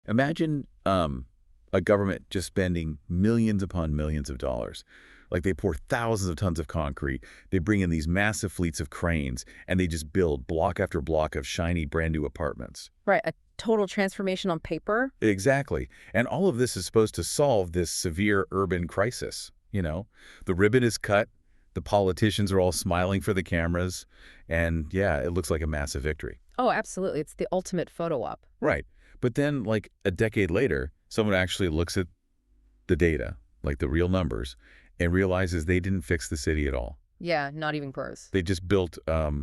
Imagine a government just spending millions upon millions of dollars. Like they pour thousands of tons of concrete, they bring in these massive fleets of cranes, and they just build block after block of shiny brand new apartments. Right, a total transformation on paper. Exactly. And all of this is supposed to solve this severe urban crisis. The ribbon is cut, the politicians are all smiling for the cameras, and yeah, it looks like a massive victory. Oh, absolutely. It's the ultimate photo op. Right. But then, like a decade later, someone actually looks at the data, like the real numbers, and realizes they didn't fix the city at all. Yeah, not even close. They just built a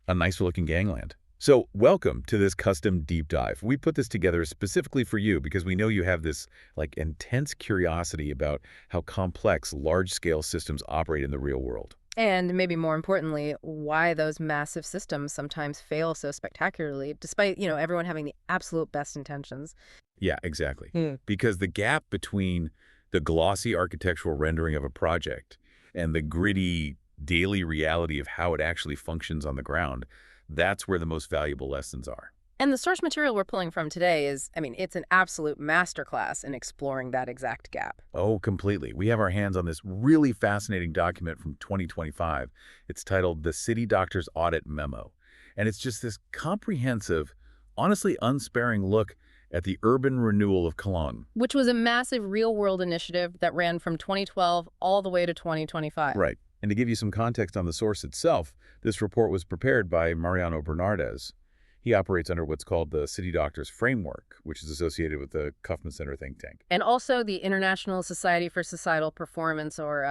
nicer-looking gangland. So welcome to this custom deep dive. We put this together specifically for you because we know you have this like intense curiosity about how complex large-scale systems operate in the real world. And maybe more importantly, why those massive systems sometimes fail so spectacularly, despite, everyone having the absolute best intentions. Yeah, exactly. Hmm. Because the gap between the glossy architectural rendering of a project and the gritty daily reality of how it actually functions on the ground, that's where the most valuable lessons are. And the source material we're pulling from today is, it's an absolute masterclass in exploring that exact gap. Oh, completely. We have our hands on this really fascinating document from 2025. It's titled The City Doctor's Audit Memo. And it's just this comprehensive, honestly unsparing look at the urban renewal of Colón. Which was a massive real-world initiative that ran from 2012 all the way to 2025. Right. And to give you some context on the source itself, this report was prepared by Mariano Bernardes. He operates under what's called the City Doctors Framework, which is associated with the Kaufman Center think tank. And also the International Society for Societal Performance, or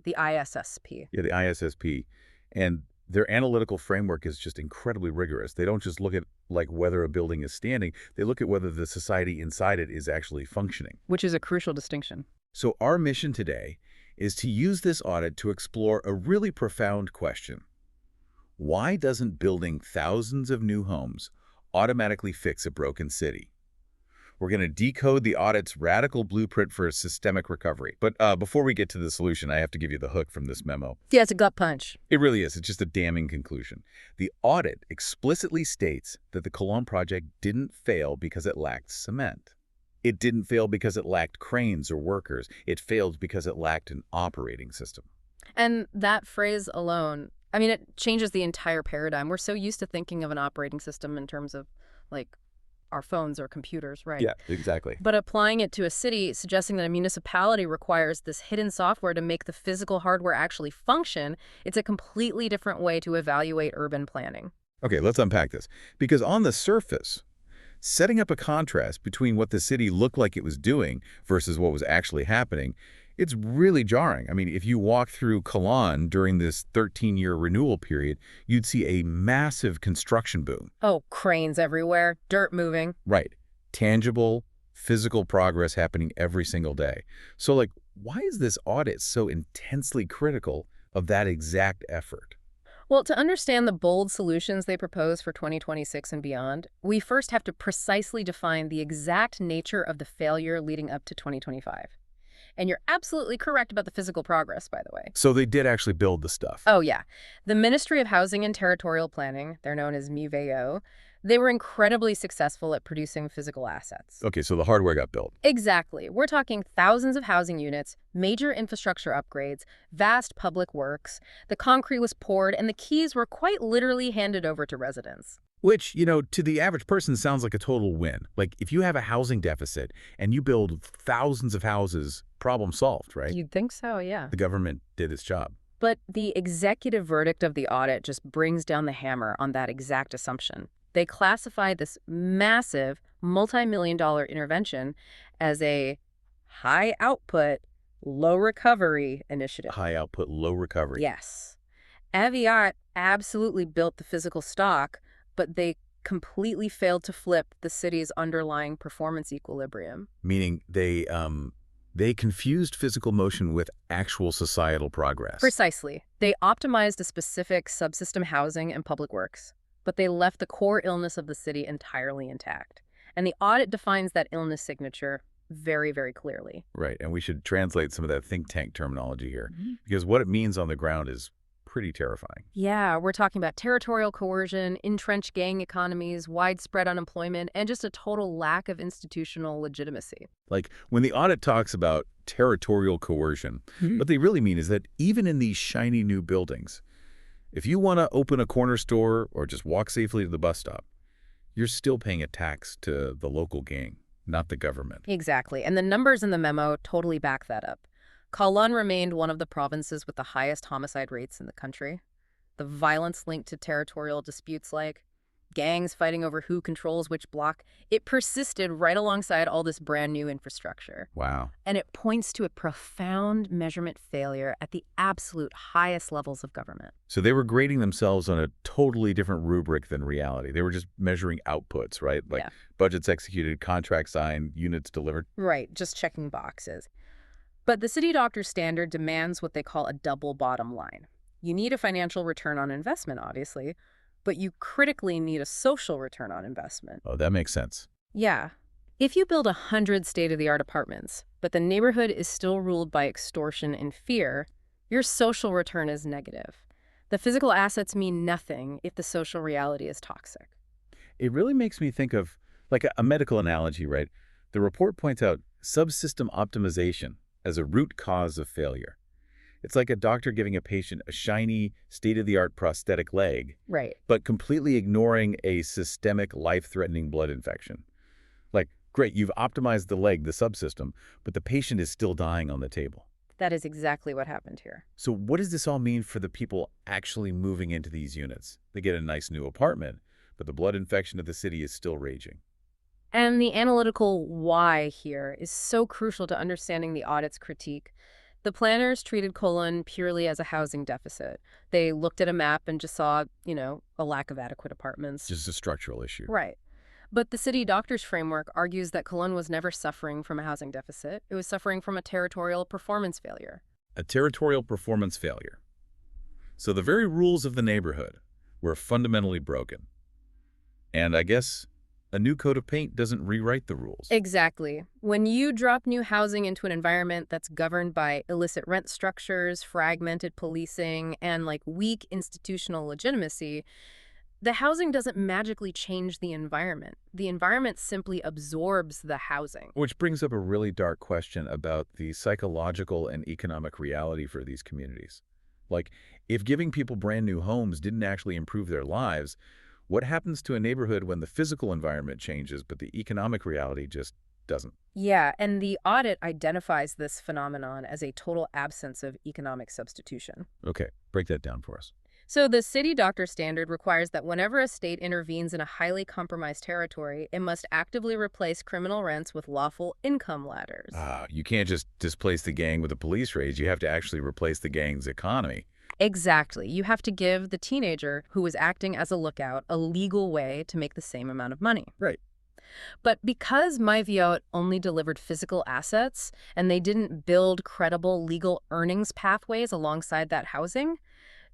the ISSP. Yeah, the ISSP. And their analytical framework is just incredibly rigorous. They don't just look at like whether a building is standing, they look at whether the society inside it is actually functioning. Which is a crucial distinction. So our mission today is to use this audit to explore a really profound question. Why doesn't building thousands of new homes automatically fix a broken city? We're going to decode the audit's radical blueprint for a systemic recovery. But before we get to the solution, I have to give you the hook from this memo. Yeah, it's a gut punch. It really is. It's just a damning conclusion. The audit explicitly states that the Colón project didn't fail because it lacked cement. It didn't fail because it lacked cranes or workers. It failed because it lacked an operating system. And that phrase alone, it changes the entire paradigm. We're so used to thinking of an operating system in terms of, like, our phones or computers, right? Yeah, exactly. But applying it to a city, suggesting that a municipality requires this hidden software to make the physical hardware actually function, it's a completely different way to evaluate urban planning. Okay, let's unpack this. Because on the surface, setting up a contrast between what the city looked like it was doing versus what was actually happening, it's really jarring. If you walk through Colón during this 13-year renewal period, you'd see a massive construction boom. Oh, cranes everywhere, dirt moving. Right. Tangible, physical progress happening every single day. So, why is this audit so intensely critical of that exact effort? Well, to understand the bold solutions they propose for 2026 and beyond, we first have to precisely define the exact nature of the failure leading up to 2025. And you're absolutely correct about the physical progress, by the way. So they did actually build the stuff. Oh, yeah. The Ministry of Housing and Territorial Planning, they're known as MIVEO, they were incredibly successful at producing physical assets. Okay, so the hardware got built. Exactly. We're talking thousands of housing units, major infrastructure upgrades, vast public works. The concrete was poured, and the keys were quite literally handed over to residents. Which, to the average person sounds like a total win. Like, if you have a housing deficit and you build thousands of houses, problem solved, right? You'd think so, yeah. The government did its job. But the executive verdict of the audit just brings down the hammer on that exact assumption. They classify this massive, multi-million-dollar intervention as a high-output, low-recovery initiative. High output, low recovery. Yes. Aviat absolutely built the physical stock, but they completely failed to flip the city's underlying performance equilibrium. Meaning they confused physical motion with actual societal progress. Precisely. They optimized a specific subsystem housing and public works, but they left the core illness of the city entirely intact. And the audit defines that illness signature very, very clearly. Right, and we should translate some of that think tank terminology here, because what it means on the ground is pretty terrifying. Yeah, we're talking about territorial coercion, entrenched gang economies, widespread unemployment, and just a total lack of institutional legitimacy. Like, when the audit talks about territorial coercion, what they really mean is that even in these shiny new buildings, if you want to open a corner store or just walk safely to the bus stop, you're still paying a tax to the local gang, not the government. Exactly, and the numbers in the memo totally back that up. Colón remained one of the provinces with the highest homicide rates in the country. The violence linked to territorial disputes like gangs fighting over who controls which block, it persisted right alongside all this brand new infrastructure. Wow. And it points to a profound measurement failure at the absolute highest levels of government. So they were grading themselves on a totally different rubric than reality. They were just measuring outputs, right? Like budgets executed, contracts signed, units delivered. Right, just checking boxes. But the city doctor standard demands what they call a double bottom line. You need a financial return on investment, obviously, but you critically need a social return on investment. Oh, that makes sense. Yeah. If you build 100 state-of-the-art apartments, but the neighborhood is still ruled by extortion and fear, your social return is negative. The physical assets mean nothing if the social reality is toxic. It really makes me think of like a medical analogy, right? The report points out subsystem optimization as a root cause of failure. It's like a doctor giving a patient a shiny, state-of-the-art prosthetic leg, Right. but completely ignoring a systemic, life-threatening blood infection. Like, great, you've optimized the leg, the subsystem, but the patient is still dying on the table. That is exactly what happened here. So what does this all mean for the people actually moving into these units? They get a nice new apartment, but the blood infection of the city is still raging. And the analytical why here is so crucial to understanding the audit's critique. The planners treated Colón purely as a housing deficit. They looked at a map and just saw, a lack of adequate apartments. Just a structural issue. Right. But the city doctor's framework argues that Colón was never suffering from a housing deficit. It was suffering from a territorial performance failure. A territorial performance failure. So the very rules of the neighborhood were fundamentally broken. And I guess a new coat of paint doesn't rewrite the rules. Exactly. When you drop new housing into an environment that's governed by illicit rent structures, fragmented policing, and weak institutional legitimacy, the housing doesn't magically change the environment. The environment simply absorbs the housing. Which brings up a really dark question about the psychological and economic reality for these communities. Like, if giving people brand new homes didn't actually improve their lives, what happens to a neighborhood when the physical environment changes, but the economic reality just doesn't? Yeah, and the audit identifies this phenomenon as a total absence of economic substitution. Okay, break that down for us. So the city doctor standard requires that whenever a state intervenes in a highly compromised territory, it must actively replace criminal rents with lawful income ladders. You can't just displace the gang with a police raid. You have to actually replace the gang's economy. Exactly. You have to give the teenager who was acting as a lookout a legal way to make the same amount of money. Right. But because MyViot only delivered physical assets and they didn't build credible legal earnings pathways alongside that housing,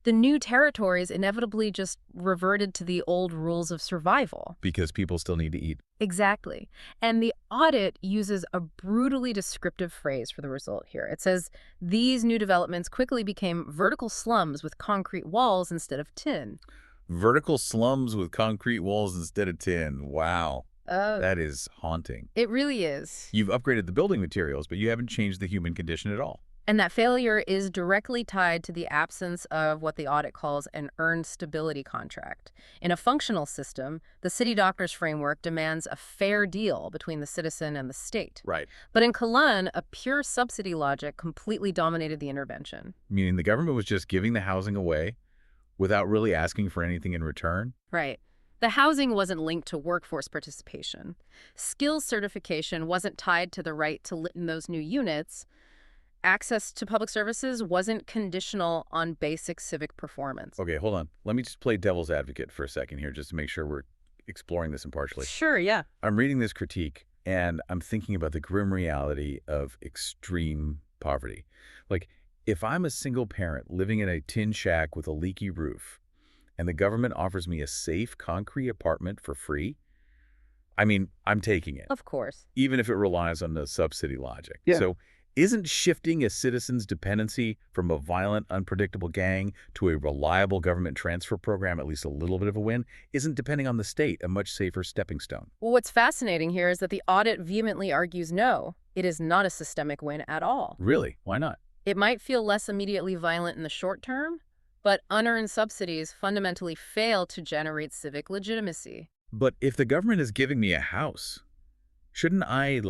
the new territories inevitably just reverted to the old rules of survival. Because people still need to eat. Exactly. And the audit uses a brutally descriptive phrase for the result here. It says, these new developments quickly became vertical slums with concrete walls instead of tin. Vertical slums with concrete walls instead of tin. Wow. That is haunting. It really is. You've upgraded the building materials, but you haven't changed the human condition at all. And that failure is directly tied to the absence of what the audit calls an earned stability contract. In a functional system, the city doctor's framework demands a fair deal between the citizen and the state. Right. But in Colón, a pure subsidy logic completely dominated the intervention. Meaning the government was just giving the housing away without really asking for anything in return? Right. The housing wasn't linked to workforce participation. Skills certification wasn't tied to the right to live in those new units. Access to public services wasn't conditional on basic civic performance. Okay, hold on. Let me just play devil's advocate for a second here, just to make sure we're exploring this impartially. Sure, yeah. I'm reading this critique, and I'm thinking about the grim reality of extreme poverty. Like, if I'm a single parent living in a tin shack with a leaky roof, and the government offers me a safe, concrete apartment for free, I mean, I'm taking it. Of course. Even if it relies on the subsidy logic. Yeah. So Isn't shifting a citizen's dependency from a violent, unpredictable gang to a reliable government transfer program at least a little bit of a win? Isn't depending on the state a much safer stepping stone? Well, what's fascinating here is that the audit vehemently argues no, it is not a systemic win at all. Really? Why not? It might feel less immediately violent in the short term, but unearned subsidies fundamentally fail to generate civic legitimacy. But if the government is giving me a house, shouldn't I,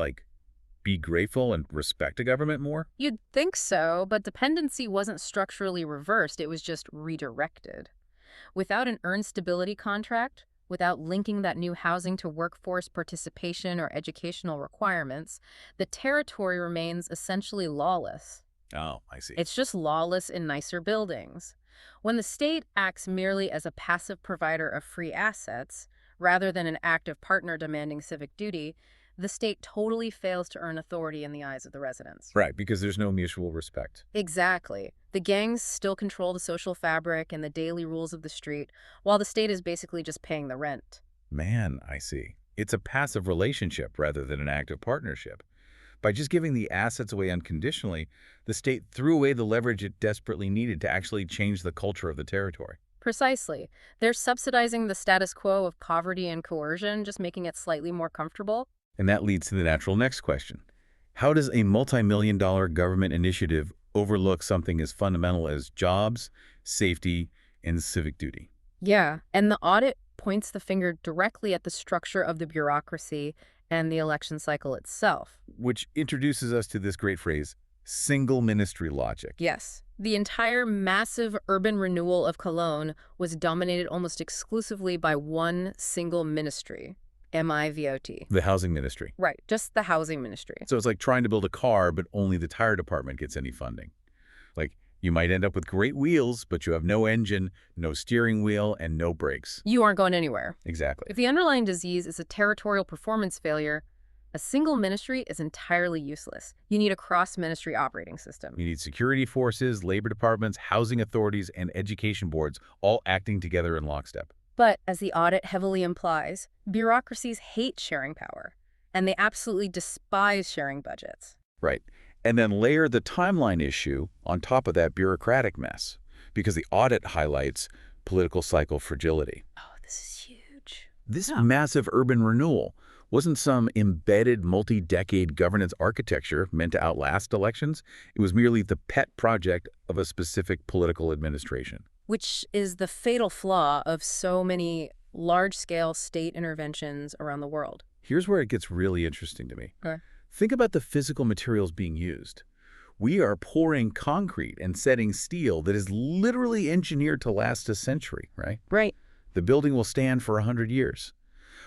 be grateful and respect a government more? You'd think so, but dependency wasn't structurally reversed, it was just redirected. Without an earned stability contract, without linking that new housing to workforce participation or educational requirements, the territory remains essentially lawless. Oh, I see. It's just lawless in nicer buildings. When the state acts merely as a passive provider of free assets, rather than an active partner demanding civic duty, the state totally fails to earn authority in the eyes of the residents. Right, because there's no mutual respect. Exactly. The gangs still control the social fabric and the daily rules of the street, while the state is basically just paying the rent. Man, I see. It's a passive relationship rather than an active partnership. By just giving the assets away unconditionally, the state threw away the leverage it desperately needed to actually change the culture of the territory. Precisely. They're subsidizing the status quo of poverty and coercion, just making it slightly more comfortable. And that leads to the natural next question. How does a multi-million-dollar government initiative overlook something as fundamental as jobs, safety, and civic duty? Yeah, and the audit points the finger directly at the structure of the bureaucracy and the election cycle itself. Which introduces us to this great phrase, single ministry logic. Yes, the entire massive urban renewal of Colón was dominated almost exclusively by one single ministry, MIVOT. The housing ministry. Right, just the housing ministry. So it's like trying to build a car, but only the tire department gets any funding. You might end up with great wheels, but you have no engine, no steering wheel, and no brakes. You aren't going anywhere. Exactly. If the underlying disease is a territorial performance failure, a single ministry is entirely useless. You need a cross-ministry operating system. You need security forces, labor departments, housing authorities, and education boards all acting together in lockstep. But, as the audit heavily implies, bureaucracies hate sharing power, and they absolutely despise sharing budgets. Right. And then layer the timeline issue on top of that bureaucratic mess, because the audit highlights political cycle fragility. Oh, this is huge. This massive urban renewal wasn't some embedded multi-decade governance architecture meant to outlast elections. It was merely the pet project of a specific political administration. Which is the fatal flaw of so many large-scale state interventions around the world. Here's where it gets really interesting to me. Okay. Think about the physical materials being used. We are pouring concrete and setting steel that is literally engineered to last a century, right? Right. The building will stand for 100 years.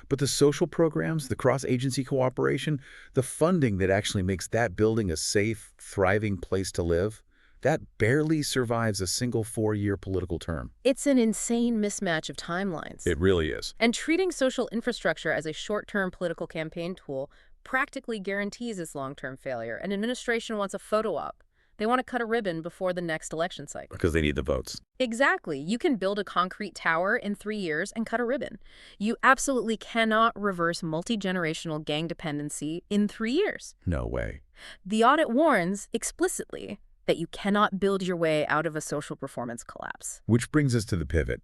But the social programs, the cross-agency cooperation, the funding that actually makes that building a safe, thriving place to live, that barely survives a single 4-year political term. It's an insane mismatch of timelines. It really is. And treating social infrastructure as a short-term political campaign tool practically guarantees its long-term failure. An administration wants a photo op. They want to cut a ribbon before the next election cycle. Because they need the votes. Exactly. You can build a concrete tower in 3 years and cut a ribbon. You absolutely cannot reverse multi-generational gang dependency in 3 years. No way. The audit warns explicitly that you cannot build your way out of a social performance collapse. Which brings us to the pivot.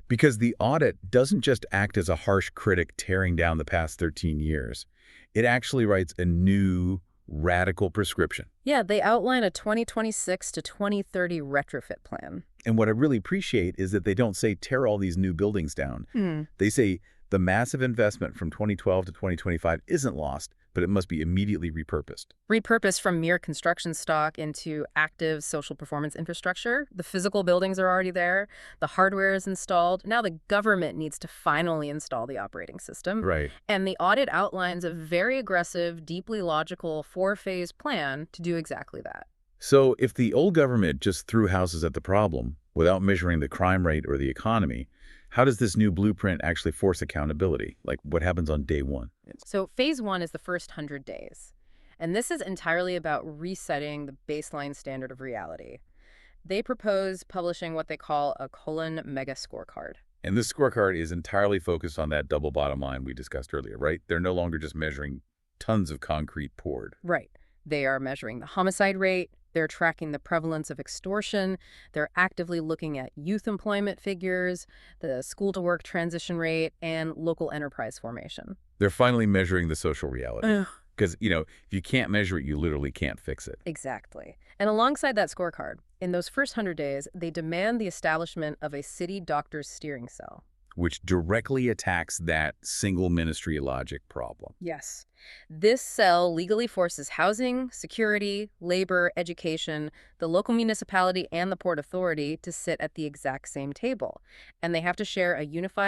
Because the audit doesn't just act as a harsh critic tearing down the past 13 years. It actually writes a new, radical prescription. Yeah, they outline a 2026 to 2030 retrofit plan. And what I really appreciate is that they don't say tear all these new buildings down. They say the massive investment from 2012 to 2025 isn't lost, but it must be immediately repurposed. Repurposed from mere construction stock into active social performance infrastructure. The physical buildings are already there. The hardware is installed. Now the government needs to finally install the operating system. Right. And the audit outlines a very aggressive, deeply logical 4-phase plan to do exactly that. So if the old government just threw houses at the problem without measuring the crime rate or the economy, how does this new blueprint actually force accountability? Like what happens on day one? So phase 1 is the first 100 days. And this is entirely about resetting the baseline standard of reality. They propose publishing what they call a Colón mega scorecard. And this scorecard is entirely focused on that double bottom line we discussed earlier, right? They're no longer just measuring tons of concrete poured. Right. They are measuring the homicide rate, they're tracking the prevalence of extortion, they're actively looking at youth employment figures, the school-to-work transition rate, and local enterprise formation. They're finally measuring the social reality. Ugh. Because, if you can't measure it, you literally can't fix it. Exactly. And alongside that scorecard, in those first 100 days, they demand the establishment of a city doctor's steering cell. Which directly attacks that single ministry logic problem. Yes. This cell legally forces housing, security, labor, education, the local municipality, and the Port Authority to sit at the exact same table. And they have to share a unified